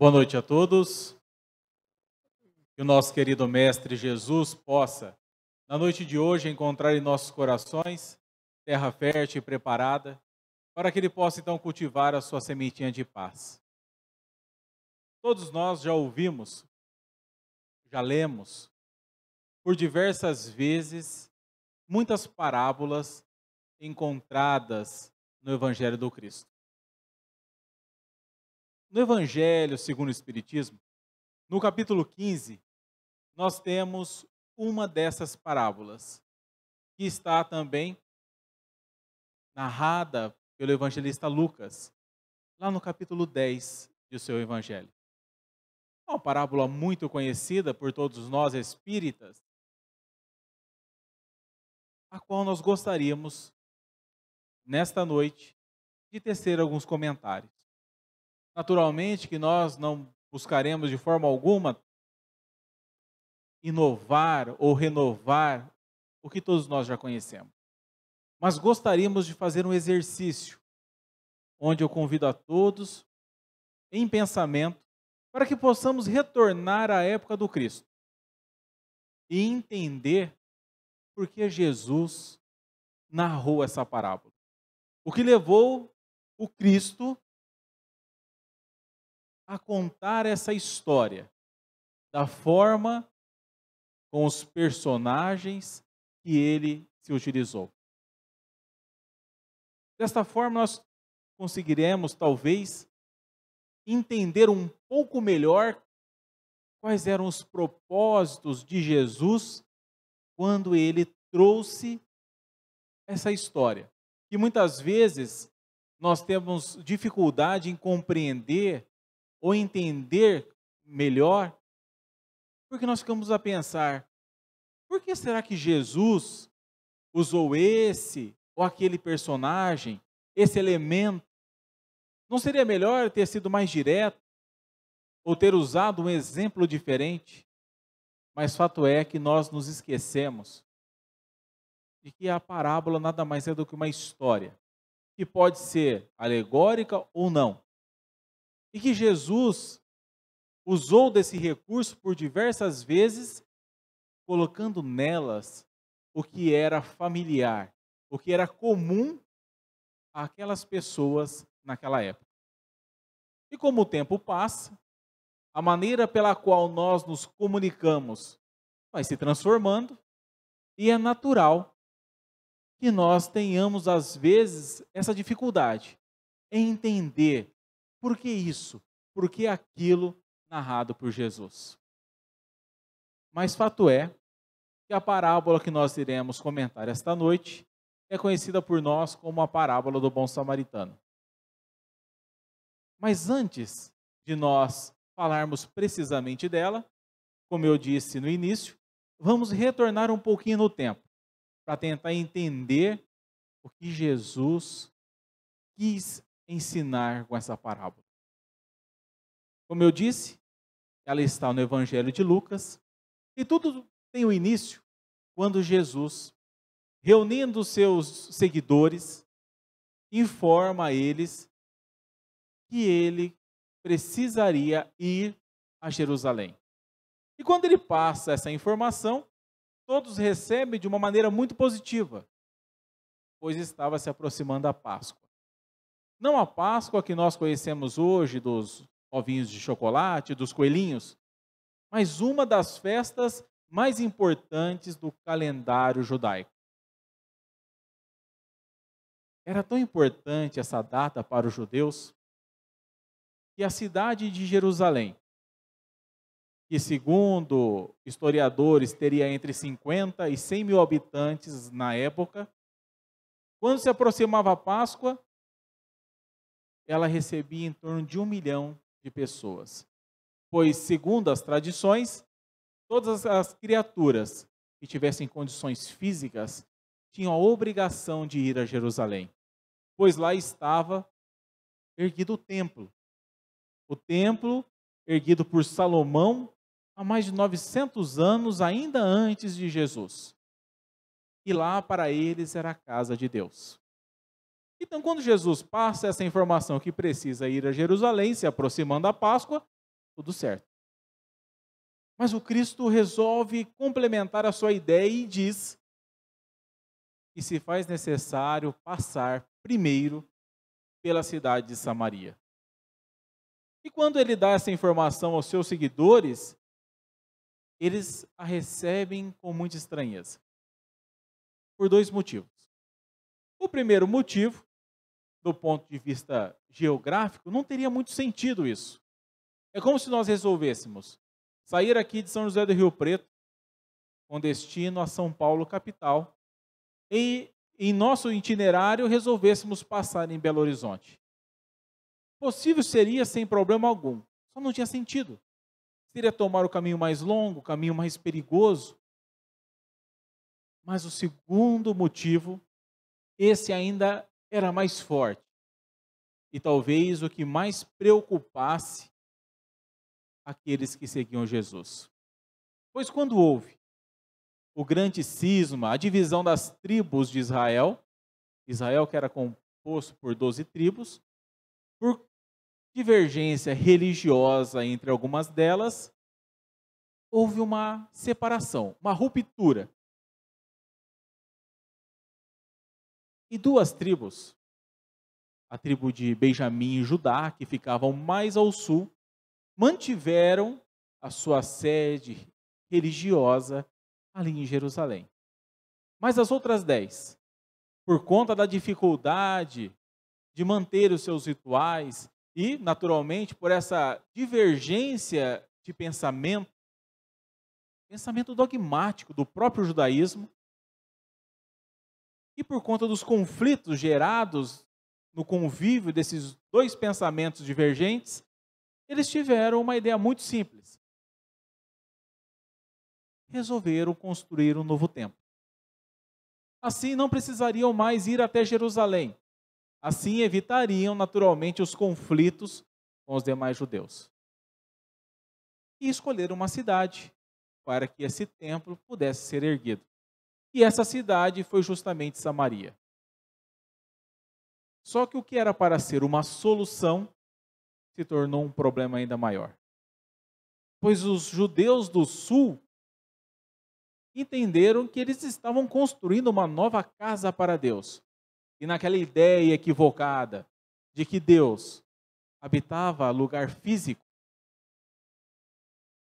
Boa noite a todos. Que o nosso querido Mestre Jesus possa, na noite de hoje, encontrar em nossos corações terra fértil e preparada, para que Ele possa então cultivar a sua sementinha de paz. Todos nós já ouvimos, já lemos, por diversas vezes, muitas parábolas encontradas no Evangelho do Cristo. No Evangelho segundo o Espiritismo, no capítulo 15, nós temos uma dessas parábolas, que está também narrada pelo evangelista Lucas, lá no capítulo 10 do seu evangelho. É uma parábola muito conhecida por todos nós espíritas, a qual nós gostaríamos, nesta noite, de tecer alguns comentários. Naturalmente que nós não buscaremos de forma alguma inovar ou renovar o que todos nós já conhecemos. Mas gostaríamos de fazer um exercício, onde eu convido a todos, em pensamento, para que possamos retornar à época do Cristo e entender por que Jesus narrou essa parábola. O que levou o Cristo a contar essa história da forma, com os personagens que ele se utilizou. Desta forma, nós conseguiremos, talvez, entender um pouco melhor quais eram os propósitos de Jesus quando ele trouxe essa história. E muitas vezes nós temos dificuldade em compreender ou entender melhor, porque nós ficamos a pensar: por que será que Jesus usou esse ou aquele personagem, esse elemento? Não seria melhor ter sido mais direto ou ter usado um exemplo diferente? Mas fato é que nós nos esquecemos de que a parábola nada mais é do que uma história, que pode ser alegórica ou não. E que Jesus usou desse recurso por diversas vezes, colocando nelas o que era familiar, o que era comum àquelas pessoas naquela época. E como o tempo passa, a maneira pela qual nós nos comunicamos vai se transformando, e é natural que nós tenhamos, às vezes, essa dificuldade em entender por que isso, por que aquilo narrado por Jesus. Mas fato é que a parábola que nós iremos comentar esta noite é conhecida por nós como a parábola do bom samaritano. Mas antes de nós falarmos precisamente dela, como eu disse no início, vamos retornar um pouquinho no tempo, para tentar entender o que Jesus quis ensinar com essa parábola. Como eu disse, ela está no Evangelho de Lucas, e tudo tem o início quando Jesus, reunindo os seus seguidores, informa a eles que ele precisaria ir a Jerusalém. E quando ele passa essa informação, todos recebem de uma maneira muito positiva, pois estava se aproximando a Páscoa. Não a Páscoa que nós conhecemos hoje, dos ovinhos de chocolate, dos coelhinhos, mas uma das festas mais importantes do calendário judaico. Era tão importante essa data para os judeus, que a cidade de Jerusalém, que segundo historiadores teria entre 50 e 100 mil habitantes na época, quando se aproximava a Páscoa, ela recebia em torno de 1 milhão de pessoas. Pois, segundo as tradições, todas as criaturas que tivessem condições físicas tinham a obrigação de ir a Jerusalém, pois lá estava erguido o templo. O templo erguido por Salomão há mais de 900 anos, ainda antes de Jesus. E lá para eles era a casa de Deus. Então, quando Jesus passa essa informação que precisa ir a Jerusalém, se aproximando da Páscoa, tudo certo. Mas o Cristo resolve complementar a sua ideia e diz que se faz necessário passar primeiro pela cidade de Samaria. E quando ele dá essa informação aos seus seguidores, eles a recebem com muita estranheza. Por dois motivos. O primeiro motivo, do ponto de vista geográfico, não teria muito sentido isso. É como se nós resolvêssemos sair aqui de São José do Rio Preto, com destino a São Paulo, capital, e em nosso itinerário resolvêssemos passar em Belo Horizonte. Possível seria sem problema algum, só não tinha sentido. Seria tomar o caminho mais longo, o caminho mais perigoso. Mas o segundo motivo, esse ainda era mais forte. E talvez o que mais preocupasse aqueles que seguiam Jesus. Pois quando houve o grande cisma, a divisão das tribos de Israel, Israel que era composto por 12 tribos, por divergência religiosa entre algumas delas, houve uma separação, uma ruptura. E duas tribos, a tribo de Benjamim e Judá, que ficavam mais ao sul, mantiveram a sua sede religiosa ali em Jerusalém. Mas as outras 10, por conta da dificuldade de manter os seus rituais e, naturalmente, por essa divergência de pensamento dogmático do próprio judaísmo, e por conta dos conflitos gerados no convívio desses dois pensamentos divergentes, eles tiveram uma ideia muito simples. Resolveram construir um novo templo. Assim não precisariam mais ir até Jerusalém. Assim evitariam naturalmente os conflitos com os demais judeus. E escolheram uma cidade para que esse templo pudesse ser erguido. E essa cidade foi justamente Samaria. Só que o que era para ser uma solução se tornou um problema ainda maior. Pois os judeus do sul entenderam que eles estavam construindo uma nova casa para Deus. E naquela ideia equivocada de que Deus habitava lugar físico,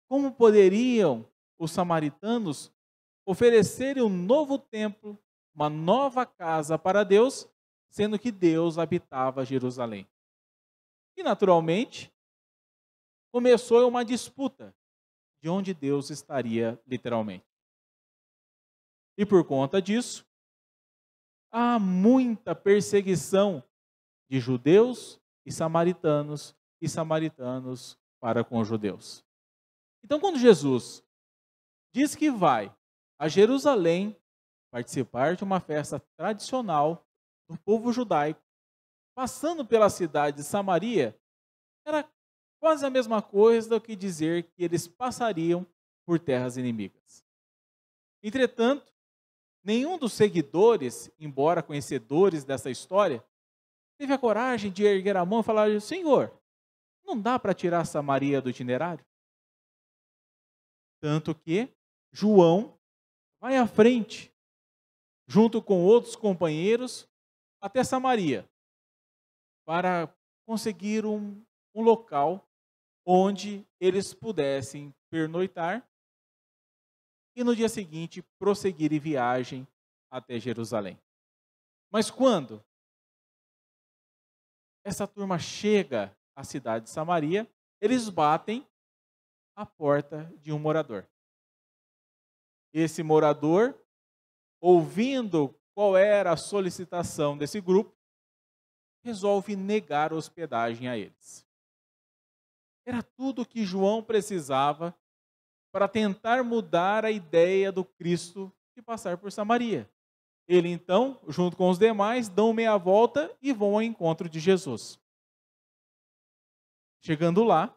como poderiam os samaritanos oferecerem um novo templo, uma nova casa para Deus, sendo que Deus habitava Jerusalém? E naturalmente, começou uma disputa de onde Deus estaria literalmente. E por conta disso, há muita perseguição de judeus e samaritanos para com os judeus. Então, quando Jesus diz que vai a Jerusalém participar de uma festa tradicional do povo judaico, passando pela cidade de Samaria, era quase a mesma coisa do que dizer que eles passariam por terras inimigas. Entretanto, nenhum dos seguidores, embora conhecedores dessa história, teve a coragem de erguer a mão e falar: Senhor, não dá para tirar Samaria do itinerário? Tanto que João vai à frente, junto com outros companheiros, até Samaria, para conseguir um local onde eles pudessem pernoitar e no dia seguinte prosseguir em viagem até Jerusalém. Mas quando essa turma chega à cidade de Samaria, eles batem à porta de um morador. Esse morador, ouvindo qual era a solicitação desse grupo, resolve negar hospedagem a eles. Era tudo o que João precisava para tentar mudar a ideia do Cristo de passar por Samaria. Ele então, junto com os demais, dão meia volta e vão ao encontro de Jesus. Chegando lá,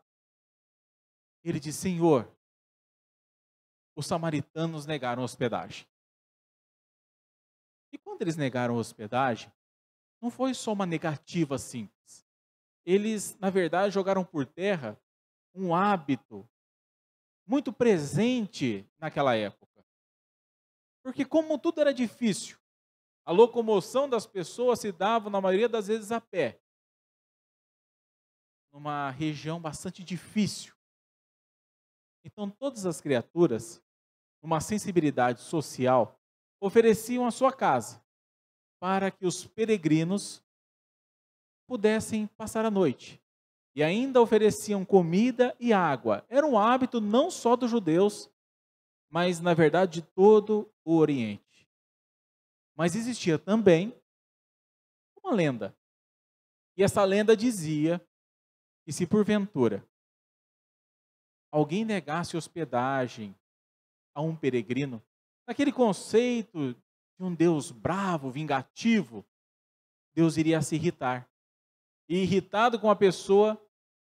ele diz: Senhor, os samaritanos negaram hospedagem. E quando eles negaram hospedagem, não foi só uma negativa simples. Eles, na verdade, jogaram por terra um hábito muito presente naquela época. Porque como tudo era difícil, a locomoção das pessoas se dava, na maioria das vezes, a pé. Numa região bastante difícil. Então, todas as criaturas, numa sensibilidade social, ofereciam a sua casa para que os peregrinos pudessem passar a noite. E ainda ofereciam comida e água. Era um hábito não só dos judeus, mas, na verdade, de todo o Oriente. Mas existia também uma lenda. E essa lenda dizia que se porventura alguém negasse hospedagem a um peregrino, naquele conceito de um Deus bravo, vingativo, Deus iria se irritar. E irritado com a pessoa,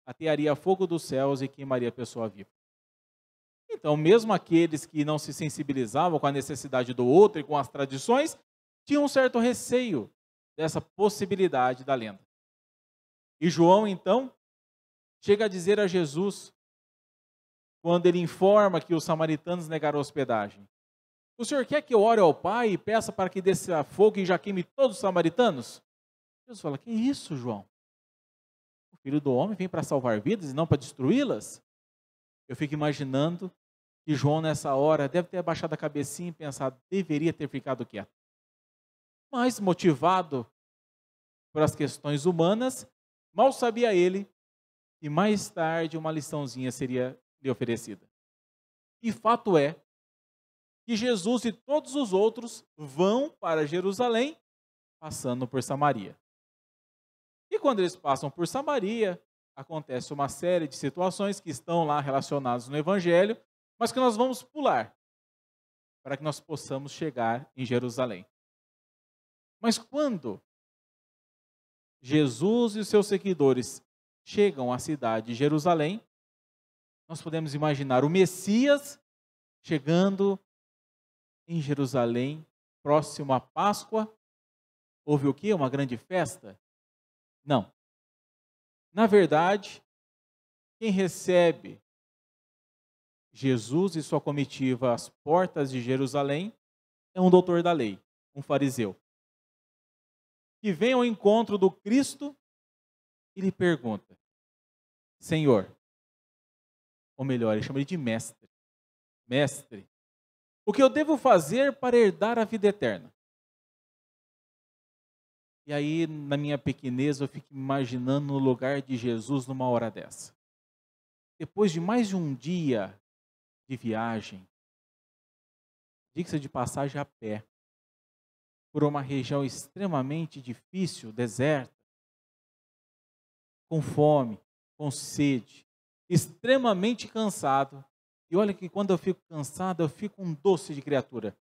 atearia fogo dos céus e queimaria a pessoa viva. Então, mesmo aqueles que não se sensibilizavam com a necessidade do outro e com as tradições, tinham um certo receio dessa possibilidade da lenda. E João, então, chega a dizer a Jesus, quando ele informa que os samaritanos negaram hospedagem: o senhor quer que eu ore ao Pai e peça para que desça fogo e já queime todos os samaritanos? Jesus fala: que isso, João? O Filho do Homem vem para salvar vidas e não para destruí-las? Eu fico imaginando que João, nessa hora, deve ter abaixado a cabecinha e pensado: deveria ter ficado quieto. Mas, motivado por as questões humanas, mal sabia ele que mais tarde uma liçãozinha seria lhe oferecida. E fato é que Jesus e todos os outros vão para Jerusalém, passando por Samaria. E quando eles passam por Samaria, acontece uma série de situações que estão lá relacionadas no Evangelho, mas que nós vamos pular, para que nós possamos chegar em Jerusalém. Mas quando Jesus e os seus seguidores chegam à cidade de Jerusalém, nós podemos imaginar o Messias chegando em Jerusalém, próximo à Páscoa. Houve o quê? Uma grande festa? Não. Na verdade, quem recebe Jesus e sua comitiva às portas de Jerusalém é um doutor da lei, um fariseu, que vem ao encontro do Cristo e lhe pergunta: Senhor, ou melhor, ele chama ele de mestre, mestre, o que eu devo fazer para herdar a vida eterna? E aí, na minha pequenez, eu fico imaginando no lugar de Jesus numa hora dessa. Depois de mais de um dia de viagem, diga-se de passagem a pé, por uma região extremamente difícil, deserta, com fome, com sede, extremamente cansado. E olha que quando eu fico cansado, eu fico um doce de criatura.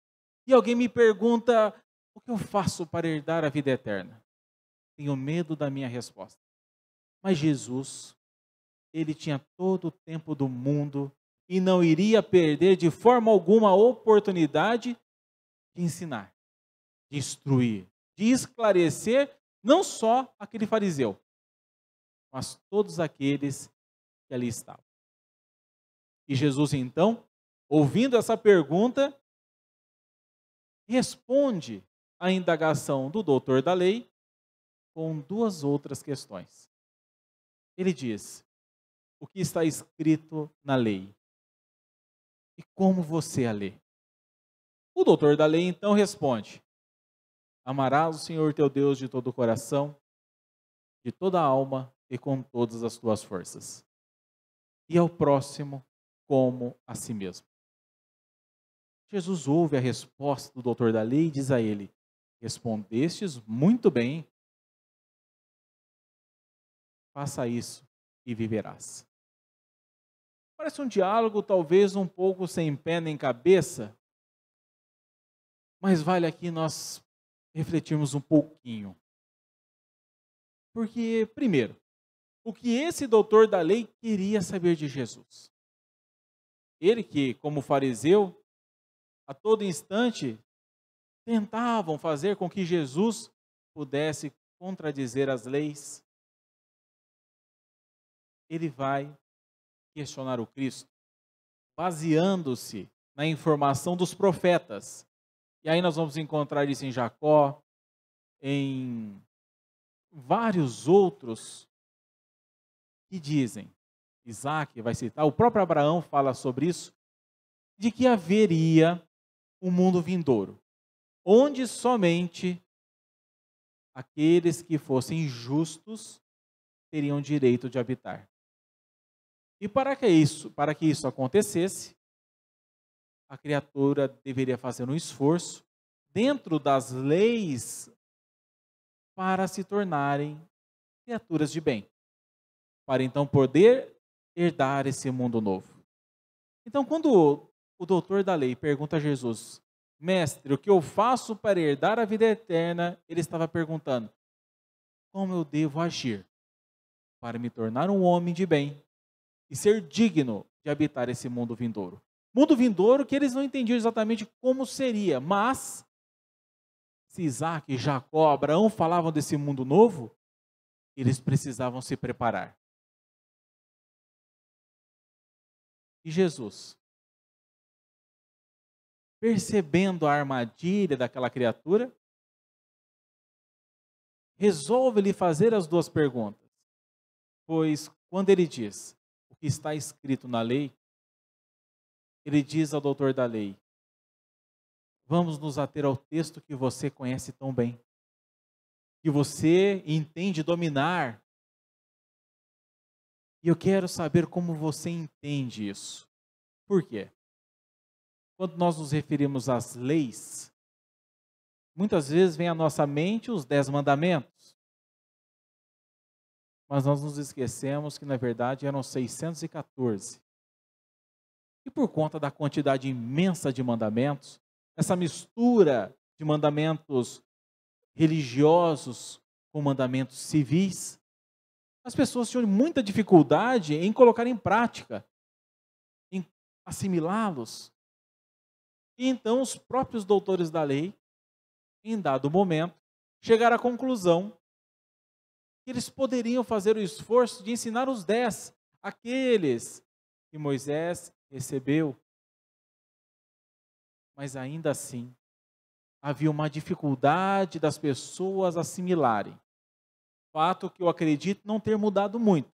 E alguém me pergunta: o que eu faço para herdar a vida eterna? Tenho medo da minha resposta. Mas Jesus, ele tinha todo o tempo do mundo e não iria perder de forma alguma a oportunidade de ensinar, de instruir, de esclarecer não só aquele fariseu, mas todos aqueles que ali estavam. E Jesus, então, ouvindo essa pergunta, responde à indagação do doutor da lei com duas outras questões. Ele diz: o que está escrito na lei? E como você a lê? O doutor da lei então responde: amarás o Senhor teu Deus de todo o coração, de toda a alma e com todas as tuas forças, e ao próximo como a si mesmo. Jesus ouve a resposta do doutor da lei e diz a ele: respondestes muito bem, faça isso e viverás. Parece um diálogo talvez um pouco sem pé nem cabeça, mas vale aqui nós refletirmos um pouquinho. Porque, primeiro, o que esse doutor da lei queria saber de Jesus? Ele que, como fariseu, a todo instante tentavam fazer com que Jesus pudesse contradizer as leis. Ele vai questionar o Cristo, baseando-se na informação dos profetas. E aí nós vamos encontrar isso em Jacó, em vários outros que dizem, Isaac vai citar, o próprio Abraão fala sobre isso, de que haveria um mundo vindouro, onde somente aqueles que fossem justos teriam direito de habitar. E para que isso acontecesse, a criatura deveria fazer um esforço dentro das leis para se tornarem criaturas de bem, para então poder herdar esse mundo novo. Então, quando o doutor da lei pergunta a Jesus, mestre, o que eu faço para herdar a vida eterna? Ele estava perguntando, como eu devo agir para me tornar um homem de bem e ser digno de habitar esse mundo vindouro? Mundo vindouro que eles não entendiam exatamente como seria, mas se Isaac, Jacó, Abraão falavam desse mundo novo, eles precisavam se preparar. E Jesus, percebendo a armadilha daquela criatura, resolve lhe fazer as duas perguntas. Pois quando ele diz o que está escrito na lei, ele diz ao doutor da lei, vamos nos ater ao texto que você conhece tão bem, que você entende dominar. E eu quero saber como você entende isso. Por quê? Quando nós nos referimos às leis, muitas vezes vem à nossa mente os 10 mandamentos. Mas nós nos esquecemos que, na verdade, eram 614. E por conta da quantidade imensa de mandamentos, essa mistura de mandamentos religiosos com mandamentos civis, as pessoas tinham muita dificuldade em colocar em prática, em assimilá-los. E então os próprios doutores da lei, em dado momento, chegaram à conclusão que eles poderiam fazer o esforço de ensinar os 10, aqueles que Moisés recebeu. Mas ainda assim, havia uma dificuldade das pessoas assimilarem. Fato que eu acredito não ter mudado muito.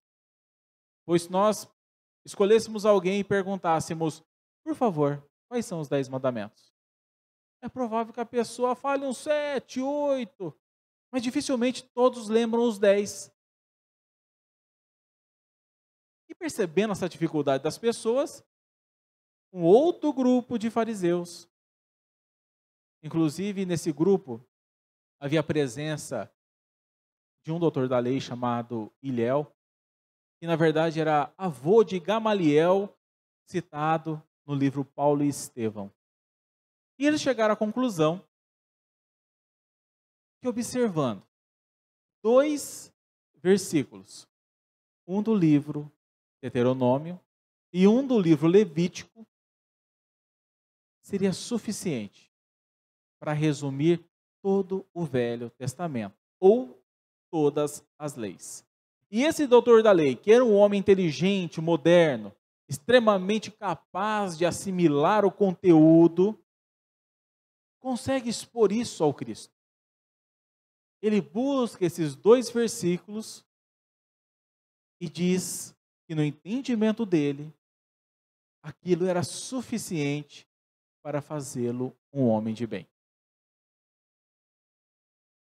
Pois se nós escolhêssemos alguém e perguntássemos, por favor, quais são os 10 mandamentos? É provável que a pessoa fale uns 7, 8, mas dificilmente todos lembram os 10. E percebendo essa dificuldade das pessoas, um outro grupo de fariseus, inclusive nesse grupo havia a presença de um doutor da lei chamado Hilel, que na verdade era avô de Gamaliel, citado no livro Paulo e Estevão. E eles chegaram à conclusão que, observando 2 versículos, um do livro Deuteronômio e um do livro Levítico, seria suficiente para resumir todo o Velho Testamento, ou todas as leis. E esse doutor da lei, que era um homem inteligente, moderno, extremamente capaz de assimilar o conteúdo, consegue expor isso ao Cristo. Ele busca esses 2 versículos e diz que no entendimento dele, aquilo era suficiente para fazê-lo um homem de bem.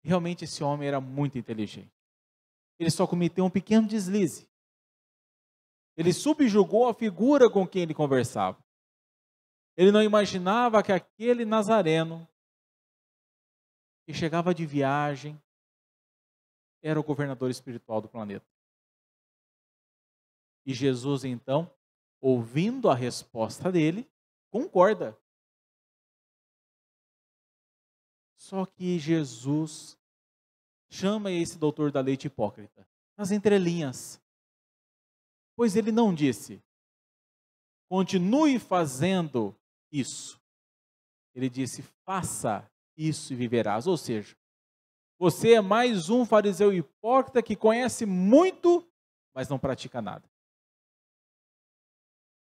Realmente esse homem era muito inteligente. Ele só cometeu um pequeno deslize. Ele subjugou a figura com quem ele conversava. Ele não imaginava que aquele nazareno, que chegava de viagem, era o governador espiritual do planeta. E Jesus, então, ouvindo a resposta dele, concorda. Só que Jesus chama esse doutor da lei de hipócrita, nas entrelinhas. Pois ele não disse, continue fazendo isso. Ele disse, faça isso e viverás. Ou seja, você é mais um fariseu hipócrita que conhece muito, mas não pratica nada.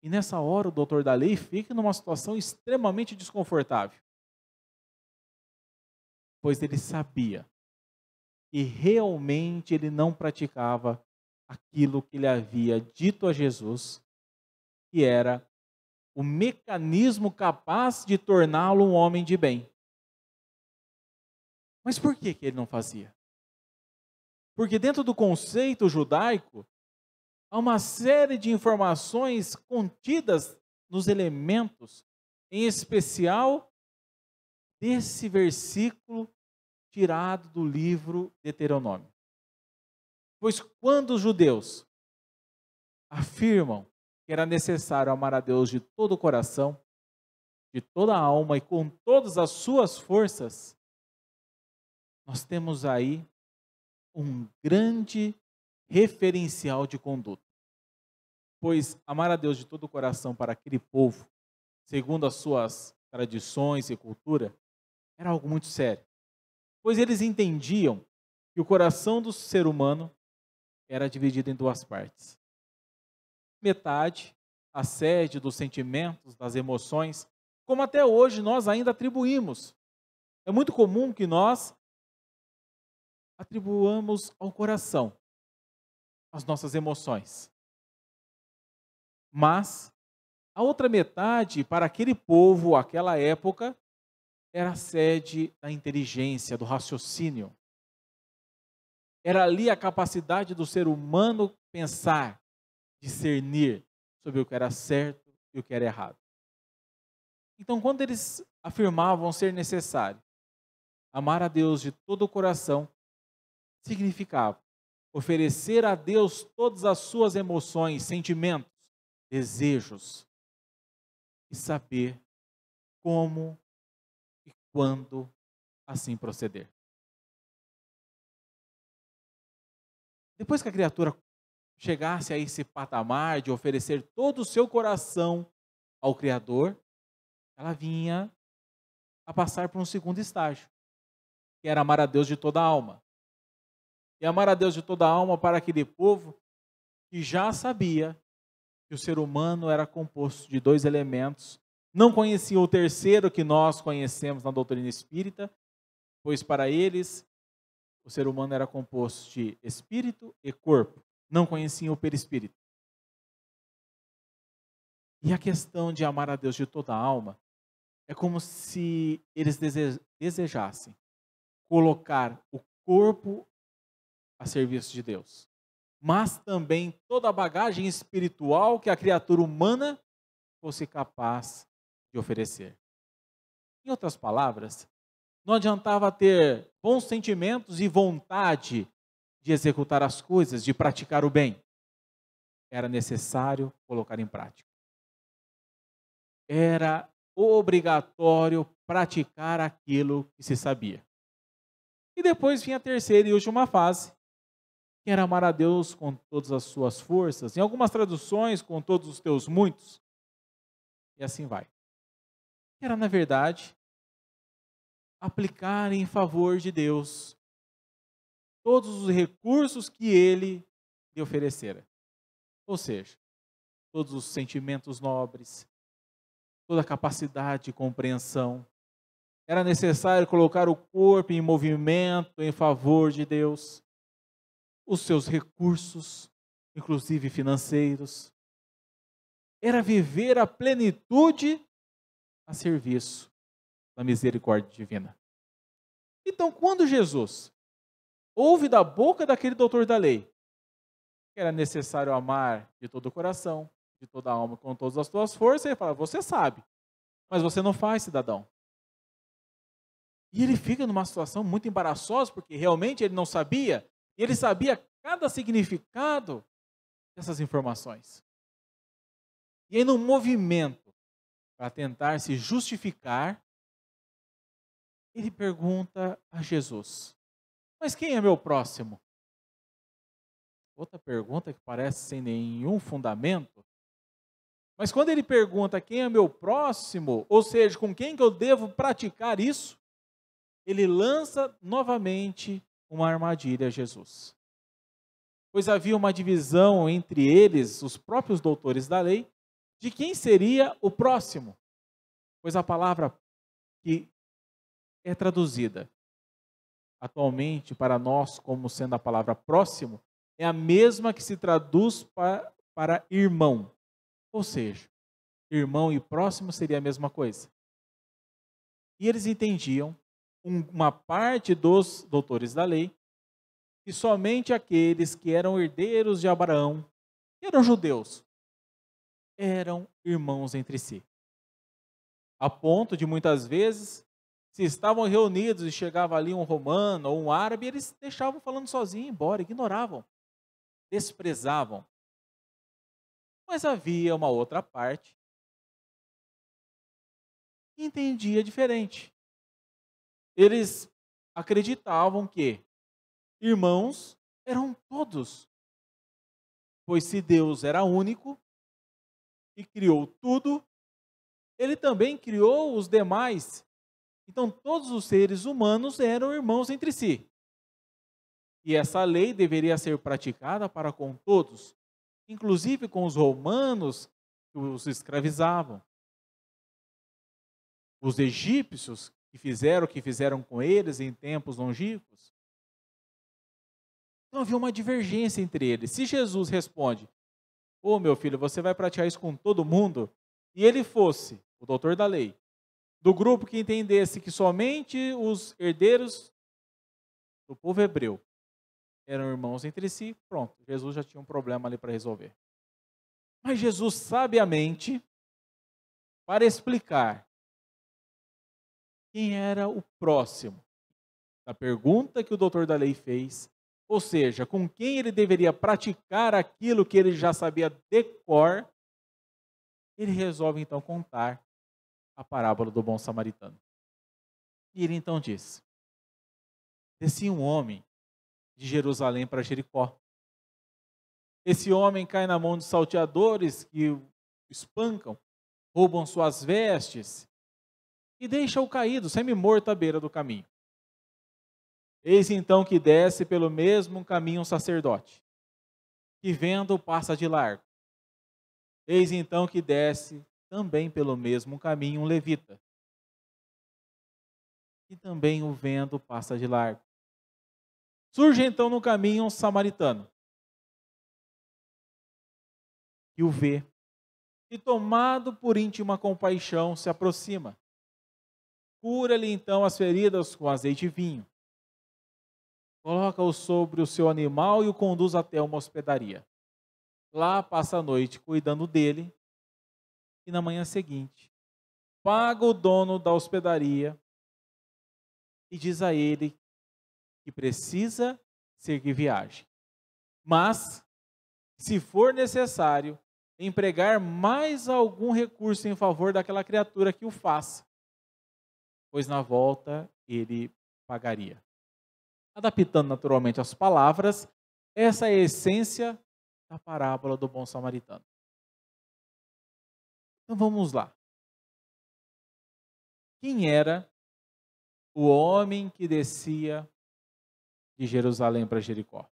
E nessa hora o doutor da lei fica numa situação extremamente desconfortável, pois ele sabia que realmente ele não praticava aquilo que ele havia dito a Jesus, que era o mecanismo capaz de torná-lo um homem de bem. Mas por que ele não fazia? Porque dentro do conceito judaico, há uma série de informações contidas nos elementos, em especial desse versículo tirado do livro de Deuteronômio. Pois quando os judeus afirmam que era necessário amar a Deus de todo o coração, de toda a alma e com todas as suas forças, nós temos aí um grande referencial de conduta. Pois amar a Deus de todo o coração para aquele povo, segundo as suas tradições e cultura, era algo muito sério. Pois eles entendiam que o coração do ser humano era dividido em duas partes. Metade, a sede dos sentimentos, das emoções, como até hoje nós ainda atribuímos. É muito comum que nós atribuamos ao coração as nossas emoções. Mas a outra metade, para aquele povo, aquela época, era a sede da inteligência, do raciocínio. Era ali a capacidade do ser humano pensar, discernir sobre o que era certo e o que era errado. Então, quando eles afirmavam ser necessário amar a Deus de todo o coração, significava oferecer a Deus todas as suas emoções, sentimentos, desejos e saber como e quando assim proceder. Depois que a criatura chegasse a esse patamar de oferecer todo o seu coração ao Criador, ela vinha a passar por um segundo estágio, que era amar a Deus de toda a alma. E amar a Deus de toda a alma para aquele povo que já sabia que o ser humano era composto de dois elementos, não conhecia o terceiro que nós conhecemos na doutrina espírita, pois para eles o ser humano era composto de espírito e corpo, não conheciam o perispírito. E a questão de amar a Deus de toda a alma é como se eles desejassem colocar o corpo a serviço de Deus, mas também toda a bagagem espiritual que a criatura humana fosse capaz de oferecer. Em outras palavras, não adiantava ter bons sentimentos e vontade de executar as coisas, de praticar o bem. Era necessário colocar em prática. Era obrigatório praticar aquilo que se sabia. E depois vinha a terceira e última fase, que era amar a Deus com todas as suas forças, em algumas traduções, com todos os teus muitos, e assim vai. Era, na verdade, aplicar em favor de Deus todos os recursos que Ele lhe oferecera. Ou seja, todos os sentimentos nobres, toda a capacidade de compreensão. Era necessário colocar o corpo em movimento em favor de Deus, os seus recursos, inclusive financeiros. Era viver a plenitude a serviço da misericórdia divina. Então, quando Jesus ouve da boca daquele doutor da lei que era necessário amar de todo o coração, de toda a alma, com todas as tuas forças, ele fala: você sabe, mas você não faz, cidadão. E ele fica numa situação muito embaraçosa, porque realmente ele não sabia, e ele sabia cada significado dessas informações. E aí, no movimento para tentar se justificar, ele pergunta a Jesus: mas quem é meu próximo? Outra pergunta que parece sem nenhum fundamento. Mas quando ele pergunta quem é meu próximo, ou seja, com quem que eu devo praticar isso, ele lança novamente uma armadilha a Jesus. Pois havia uma divisão entre eles, os próprios doutores da lei, de quem seria o próximo, pois a palavra que é traduzida atualmente para nós como sendo a palavra próximo é a mesma que se traduz para irmão, ou seja, irmão e próximo seria a mesma coisa. E eles entendiam, uma parte dos doutores da lei, que somente aqueles que eram herdeiros de Abraão, que eram judeus, eram irmãos entre si. A ponto de muitas vezes, se estavam reunidos e chegava ali um romano ou um árabe, eles deixavam falando sozinho, embora, ignoravam, desprezavam. Mas havia uma outra parte que entendia diferente. Eles acreditavam que irmãos eram todos, pois se Deus era único e criou tudo, Ele também criou os demais. Então todos os seres humanos eram irmãos entre si. E essa lei deveria ser praticada para com todos, inclusive com os romanos que os escravizavam. Os egípcios que fizeram o que fizeram com eles em tempos longínquos. Então havia uma divergência entre eles. Se Jesus responde: "Ô meu filho, você vai praticar isso com todo mundo", e ele fosse o doutor da lei, do grupo que entendesse que somente os herdeiros do povo hebreu eram irmãos entre si, pronto, Jesus já tinha um problema ali para resolver. Mas Jesus, sabiamente, para explicar quem era o próximo da pergunta que o doutor da lei fez, ou seja, com quem ele deveria praticar aquilo que ele já sabia de cor, ele resolve então contar a parábola do bom samaritano. E ele então diz: descia um homem de Jerusalém para Jericó. Esse homem cai na mão de salteadores que o espancam, roubam suas vestes e deixa-o caído, semi-morto à beira do caminho. Eis então que desce pelo mesmo caminho um sacerdote, que vendo passa de largo. Eis então que desce também pelo mesmo caminho um levita, que também o vendo passa de largo. Surge então no caminho um samaritano, que o vê, e tomado por íntima compaixão se aproxima. Cura-lhe então as feridas com azeite e vinho. Coloca-o sobre o seu animal e o conduz até uma hospedaria. Lá passa a noite cuidando dele e na manhã seguinte paga o dono da hospedaria e diz a ele que precisa seguir viagem. Mas, se for necessário, empregar mais algum recurso em favor daquela criatura que o faça, pois na volta ele pagaria. Adaptando naturalmente as palavras, essa é a essência da parábola do bom samaritano. Então vamos lá. Quem era o homem que descia de Jerusalém para Jericó?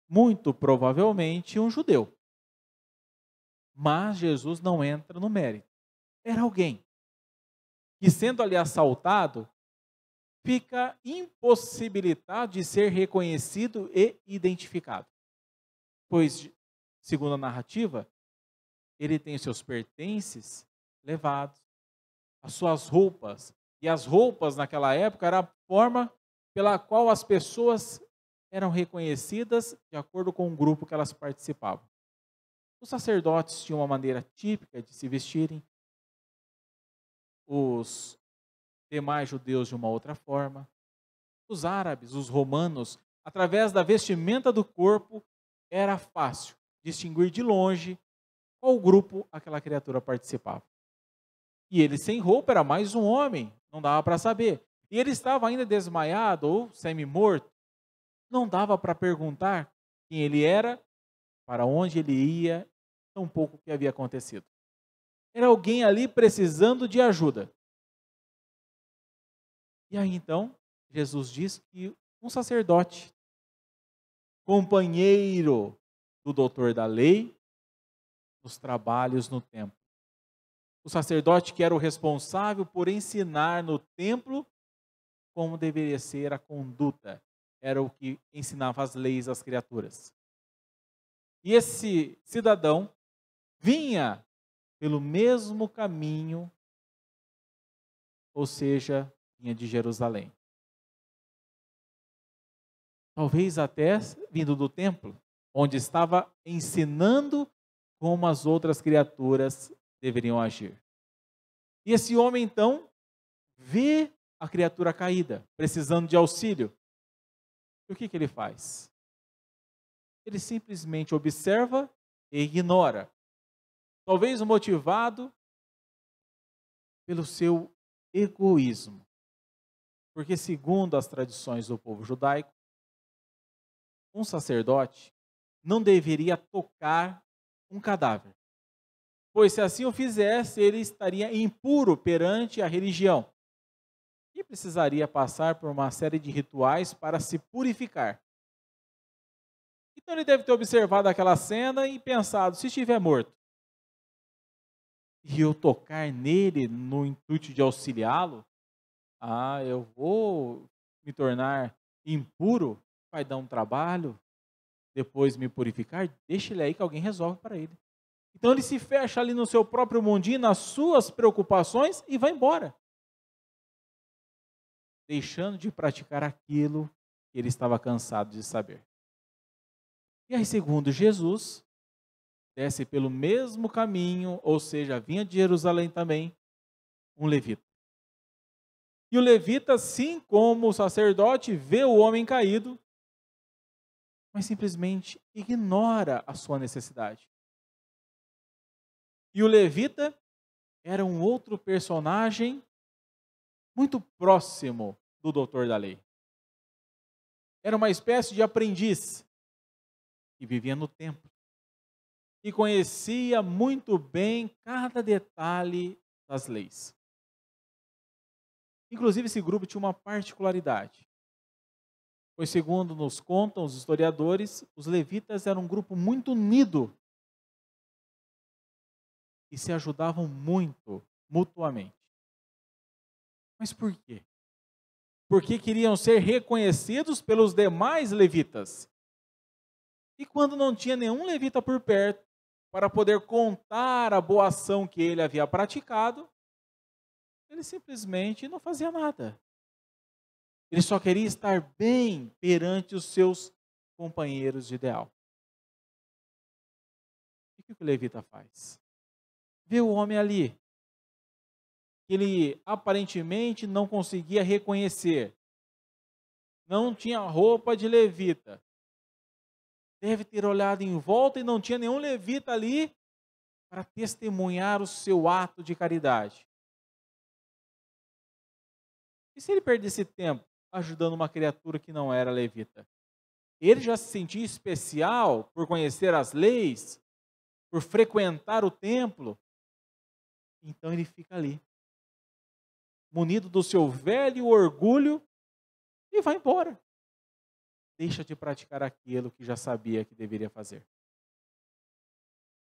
Muito provavelmente um judeu. Mas Jesus não entra no mérito. Era alguém que, sendo ali assaltado, fica impossibilitado de ser reconhecido e identificado. Pois, segundo a narrativa, ele tem seus pertences levados, as suas roupas. E as roupas naquela época era a forma pela qual as pessoas eram reconhecidas de acordo com o grupo que elas participavam. Os sacerdotes tinham uma maneira típica de se vestirem, os demais judeus de uma outra forma, os árabes, os romanos, através da vestimenta do corpo, era fácil distinguir de longe qual grupo aquela criatura participava. E ele sem roupa era mais um homem, não dava para saber. E ele estava ainda desmaiado ou semi-morto, não dava para perguntar quem ele era, para onde ele ia, tampouco o que havia acontecido. Era alguém ali precisando de ajuda. E aí então, Jesus diz que um sacerdote, companheiro do doutor da lei, nos trabalhos no templo. O sacerdote que era o responsável por ensinar no templo como deveria ser a conduta, era o que ensinava as leis às criaturas. E esse cidadão vinha pelo mesmo caminho, ou seja, vinha de Jerusalém. Talvez até vindo do templo, onde estava ensinando como as outras criaturas deveriam agir. E esse homem então vê a criatura caída, precisando de auxílio. E o que ele faz? Ele simplesmente observa e ignora. Talvez motivado pelo seu egoísmo. Porque, segundo as tradições do povo judaico, um sacerdote não deveria tocar um cadáver. Pois se assim o fizesse, ele estaria impuro perante a religião. E precisaria passar por uma série de rituais para se purificar. Então ele deve ter observado aquela cena e pensado, se estiver morto, e eu tocar nele no intuito de auxiliá-lo, eu vou me tornar impuro, vai dar um trabalho, depois me purificar, deixa ele aí que alguém resolve para ele. Então ele se fecha ali no seu próprio mundinho, nas suas preocupações e vai embora. Deixando de praticar aquilo que ele estava cansado de saber. E aí, segundo Jesus, desce pelo mesmo caminho, ou seja, vinha de Jerusalém também, um levita. E o levita, assim como o sacerdote, vê o homem caído, mas simplesmente ignora a sua necessidade. E o levita era um outro personagem muito próximo do doutor da lei. Era uma espécie de aprendiz que vivia no templo e conhecia muito bem cada detalhe das leis. Inclusive, esse grupo tinha uma particularidade, pois, segundo nos contam os historiadores, os levitas eram um grupo muito unido e se ajudavam muito mutuamente. Mas por quê? Porque queriam ser reconhecidos pelos demais levitas. E quando não tinha nenhum levita por perto, para poder contar a boa ação que ele havia praticado, ele simplesmente não fazia nada. Ele só queria estar bem perante os seus companheiros de ideal. E o que o levita faz? Vê o homem ali, que ele aparentemente não conseguia reconhecer. Não tinha roupa de levita. Deve ter olhado em volta e não tinha nenhum levita ali para testemunhar o seu ato de caridade. E se ele perdesse tempo ajudando uma criatura que não era levita? Ele já se sentia especial por conhecer as leis, por frequentar o templo. Então ele fica ali, munido do seu velho orgulho, e vai embora. Deixa de praticar aquilo que já sabia que deveria fazer.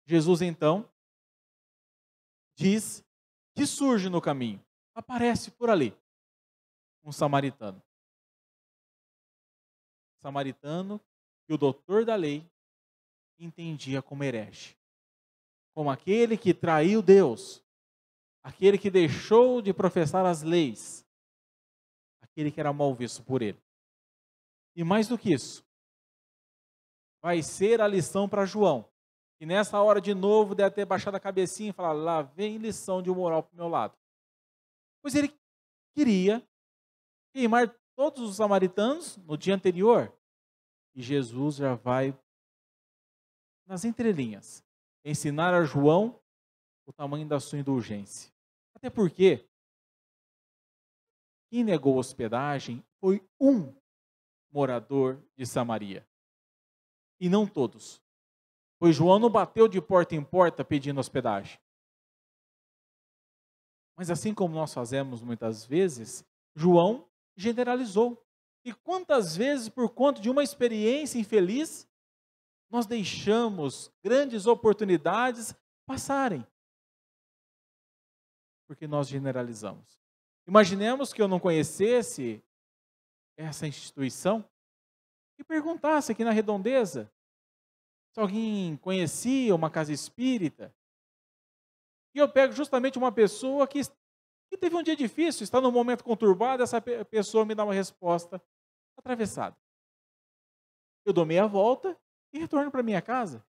Jesus então diz que surge no caminho, aparece por ali, um samaritano. Samaritano que o doutor da lei entendia como herege, como aquele que traiu Deus, aquele que deixou de professar as leis, aquele que era mal visto por ele. E mais do que isso, vai ser a lição para João, que nessa hora de novo deve ter baixado a cabecinha e falar, lá vem lição de moral para o meu lado. Pois ele queria queimar todos os samaritanos no dia anterior. E Jesus já vai, nas entrelinhas, ensinar a João o tamanho da sua indulgência. Até porque quem negou hospedagem foi um morador de Samaria. E não todos. Pois João não bateu de porta em porta pedindo hospedagem. Mas assim como nós fazemos muitas vezes, João generalizou. E quantas vezes, por conta de uma experiência infeliz, Nós deixamos grandes oportunidades passarem, porque nós generalizamos. Imaginemos que eu não conhecesse essa instituição e perguntasse aqui na Redondeza se alguém conhecia uma casa espírita. E eu pego justamente uma pessoa que teve um dia difícil, está num momento conturbado, essa pessoa me dá uma resposta atravessada. Eu dou meia volta e retorno para minha casa.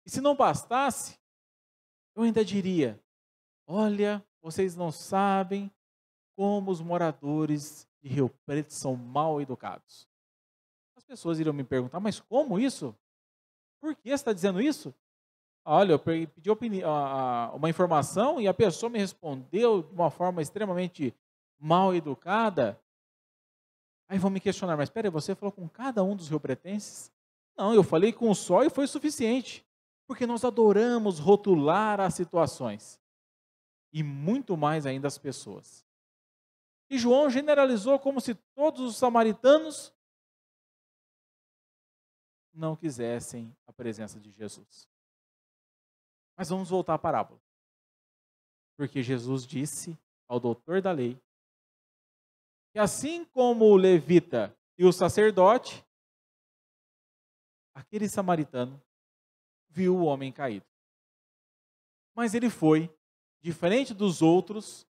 E se não bastasse, eu ainda diria: olha, vocês não sabem como os moradores de Rio Preto são mal educados. As pessoas iriam me perguntar: mas como isso? Por que você está dizendo isso? Olha, eu pedi uma informação e a pessoa me respondeu de uma forma extremamente mal educada. Aí vão me questionar: mas espera, você falou com cada um dos riopretenses? Não, eu falei com um só e foi suficiente. Porque nós adoramos rotular as situações. E muito mais ainda as pessoas. E João generalizou como se todos os samaritanos não quisessem a presença de Jesus. Mas vamos voltar à parábola. Porque Jesus disse ao doutor da lei que assim como o levita e o sacerdote, aquele samaritano viu o homem caído. Mas ele foi, diferente dos outros,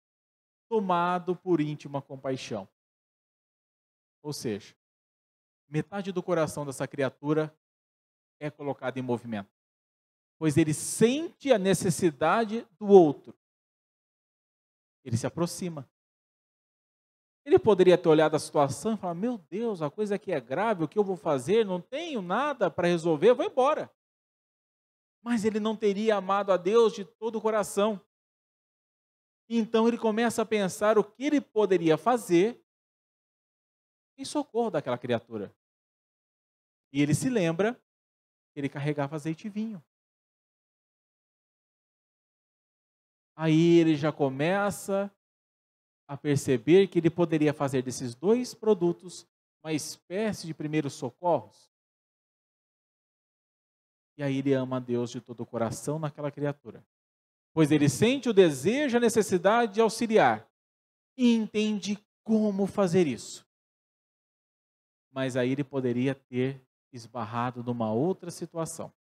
tomado por íntima compaixão. Ou seja, metade do coração dessa criatura é colocada em movimento, pois ele sente a necessidade do outro. Ele se aproxima. Ele poderia ter olhado a situação e falar: meu Deus, a coisa aqui é grave, o que eu vou fazer? Não tenho nada para resolver, eu vou embora. Mas ele não teria amado a Deus de todo o coração. Então ele começa a pensar o que ele poderia fazer em socorro daquela criatura. E ele se lembra que ele carregava azeite e vinho. Aí ele já começa a perceber que ele poderia fazer desses dois produtos uma espécie de primeiros socorros. E aí ele ama a Deus de todo o coração naquela criatura. Pois ele sente o desejo e a necessidade de auxiliar. E entende como fazer isso. Mas aí ele poderia ter esbarrado numa outra situação.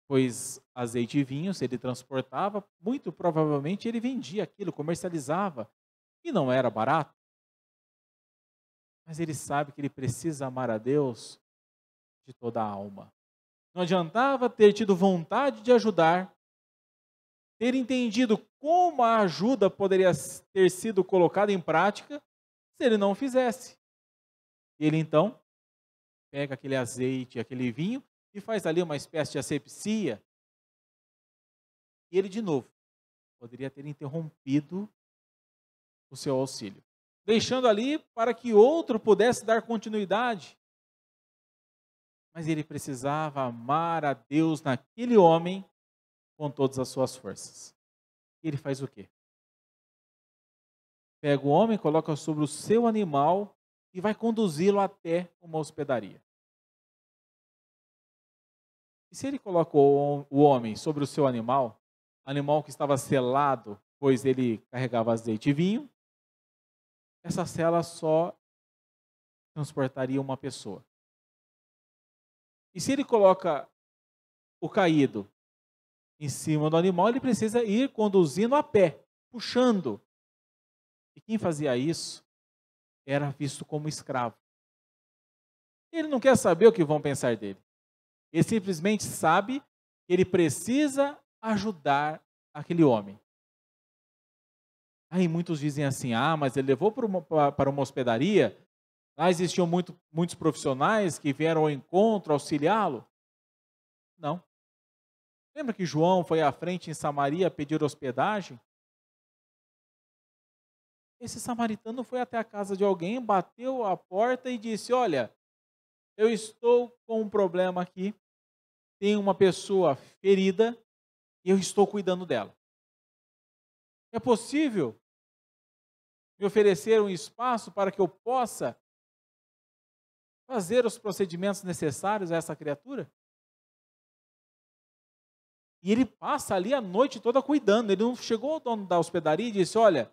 Pois azeite e vinho, se ele transportava, muito provavelmente ele vendia aquilo, comercializava, e não era barato. Mas ele sabe que ele precisa amar a Deus de toda a alma. Não adiantava ter tido vontade de ajudar, ter entendido como a ajuda poderia ter sido colocada em prática, se ele não fizesse. E ele então pega aquele azeite, aquele vinho, e faz ali uma espécie de asepsia. E ele, de novo, poderia ter interrompido o seu auxílio, deixando ali para que outro pudesse dar continuidade. Mas ele precisava amar a Deus naquele homem com todas as suas forças. E ele faz o quê? Pega o homem, coloca sobre o seu animal e vai conduzi-lo até uma hospedaria. E se ele colocou o homem sobre o seu animal que estava selado, pois ele carregava azeite e vinho, essa cela só transportaria uma pessoa. E se ele coloca o caído em cima do animal, ele precisa ir conduzindo a pé, puxando. E quem fazia isso era visto como escravo. Ele não quer saber o que vão pensar dele. Ele simplesmente sabe que ele precisa ajudar aquele homem. Aí muitos dizem assim: mas ele levou para uma hospedaria, lá existiam muitos profissionais que vieram ao encontro, auxiliá-lo. Não. Lembra que João foi à frente em Samaria pedir hospedagem? Esse samaritano foi até a casa de alguém, bateu a porta e disse: olha, eu estou com um problema aqui, tem uma pessoa ferida e eu estou cuidando dela. É possível me oferecer um espaço para que eu possa fazer os procedimentos necessários a essa criatura? E ele passa ali a noite toda cuidando. Ele não chegou ao dono da hospedaria e disse: olha,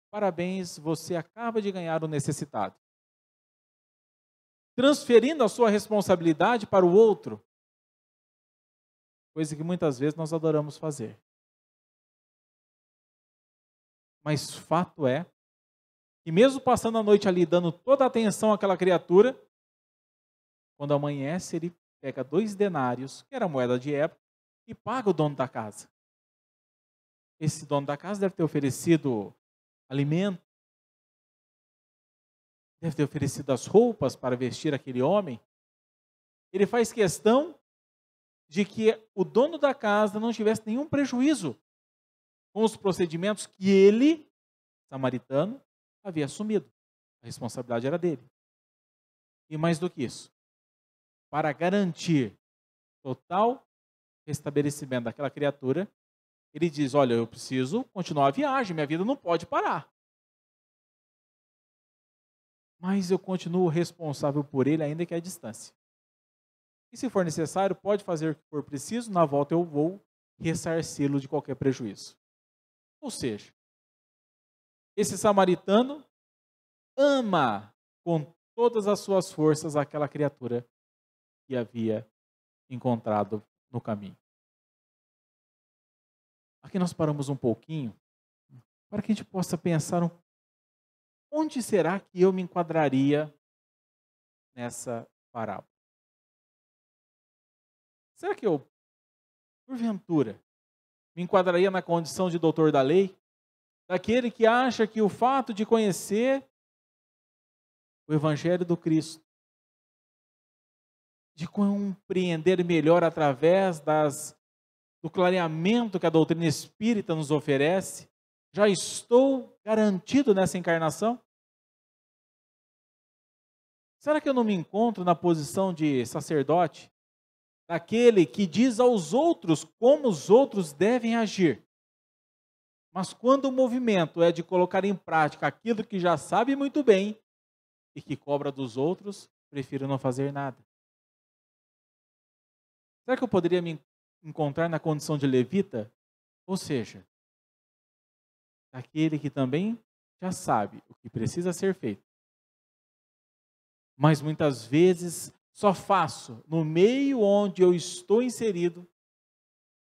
parabéns, você acaba de ganhar o necessitado. Transferindo a sua responsabilidade para o outro. Coisa que muitas vezes nós adoramos fazer. Mas fato é que mesmo passando a noite ali, dando toda a atenção àquela criatura, quando amanhece, ele pega 2 denários, que era a moeda de época, e paga o dono da casa. Esse dono da casa deve ter oferecido alimento, deve ter oferecido as roupas para vestir aquele homem. Ele faz questão de que o dono da casa não tivesse nenhum prejuízo com os procedimentos que ele, samaritano, havia assumido. A responsabilidade era dele. E mais do que isso, para garantir total restabelecimento daquela criatura, ele diz: olha, eu preciso continuar a viagem, minha vida não pode parar. Mas eu continuo responsável por ele, ainda que à distância. E se for necessário, pode fazer o que for preciso, na volta eu vou ressarci-lo de qualquer prejuízo. Ou seja, esse samaritano ama com todas as suas forças aquela criatura que havia encontrado no caminho. Aqui nós paramos um pouquinho para que a gente possa pensar onde será que eu me enquadraria nessa parábola. Será que eu, porventura, me enquadraria na condição de doutor da lei? Daquele que acha que o fato de conhecer o Evangelho do Cristo, de compreender melhor através do clareamento que a doutrina espírita nos oferece, já estou garantido nessa encarnação? Será que eu não me encontro na posição de sacerdote, daquele que diz aos outros como os outros devem agir? Mas quando o movimento é de colocar em prática aquilo que já sabe muito bem e que cobra dos outros, prefiro não fazer nada. Será que eu poderia me encontrar na condição de levita? Ou seja, daquele que também já sabe o que precisa ser feito. Mas muitas vezes só faço no meio onde eu estou inserido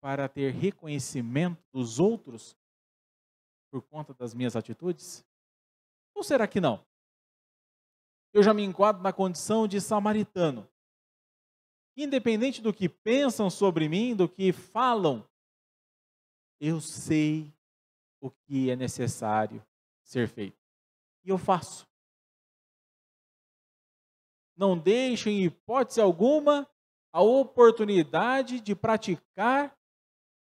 para ter reconhecimento dos outros por conta das minhas atitudes? Ou será que não? Eu já me enquadro na condição de samaritano. Independente do que pensam sobre mim, do que falam, eu sei o que é necessário ser feito. E eu faço. Não deixo em hipótese alguma a oportunidade de praticar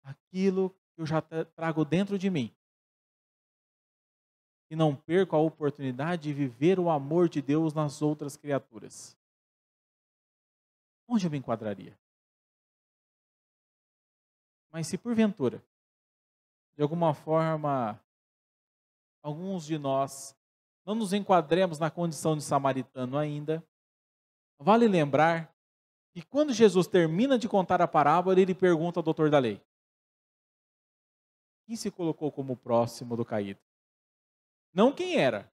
aquilo que eu já trago dentro de mim. E não perco a oportunidade de viver o amor de Deus nas outras criaturas. Onde eu me enquadraria? Mas se porventura, de alguma forma, alguns de nós não nos enquadremos na condição de samaritano ainda, vale lembrar que quando Jesus termina de contar a parábola, ele pergunta ao doutor da lei: quem se colocou como próximo do caído? Não quem era,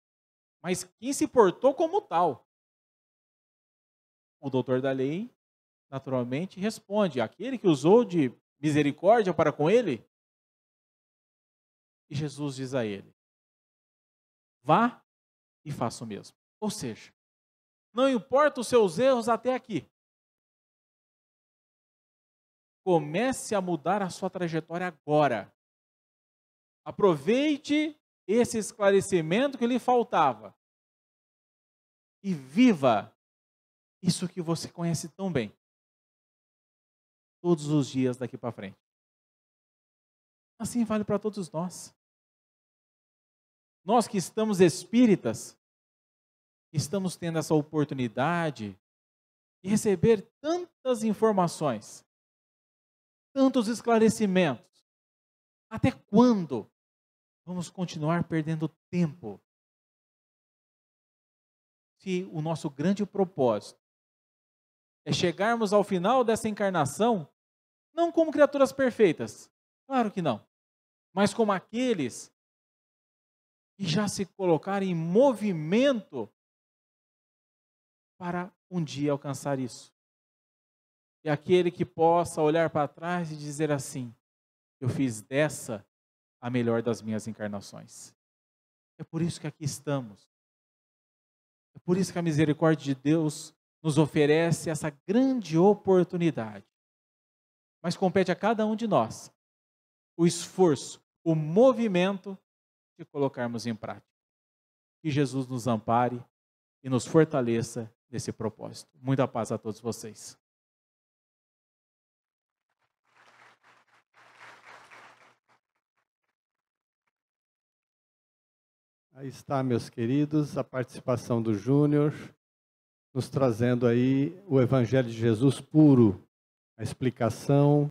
mas quem se portou como tal. O doutor da lei, naturalmente, responde: aquele que usou de misericórdia para com ele. E Jesus diz a ele: vá e faça o mesmo. Ou seja, não importa os seus erros até aqui. Comece a mudar a sua trajetória agora. Aproveite esse esclarecimento que lhe faltava. E viva isso que você conhece tão bem. Todos os dias daqui para frente. Assim vale para todos nós. Nós que estamos espíritas, estamos tendo essa oportunidade de receber tantas informações, tantos esclarecimentos. Até quando vamos continuar perdendo tempo? Se o nosso grande propósito é chegarmos ao final dessa encarnação, não como criaturas perfeitas, claro que não, mas como aqueles que já se colocaram em movimento para um dia alcançar isso. E aquele que possa olhar para trás e dizer assim: eu fiz dessa a melhor das minhas encarnações. É por isso que aqui estamos. É por isso que a misericórdia de Deus nos oferece essa grande oportunidade. Mas compete a cada um de nós o esforço, o movimento de colocarmos em prática. Que Jesus nos ampare e nos fortaleça nesse propósito. Muita paz a todos vocês. Aí está, meus queridos, a participação do Júnior, nos trazendo aí o Evangelho de Jesus puro, a explicação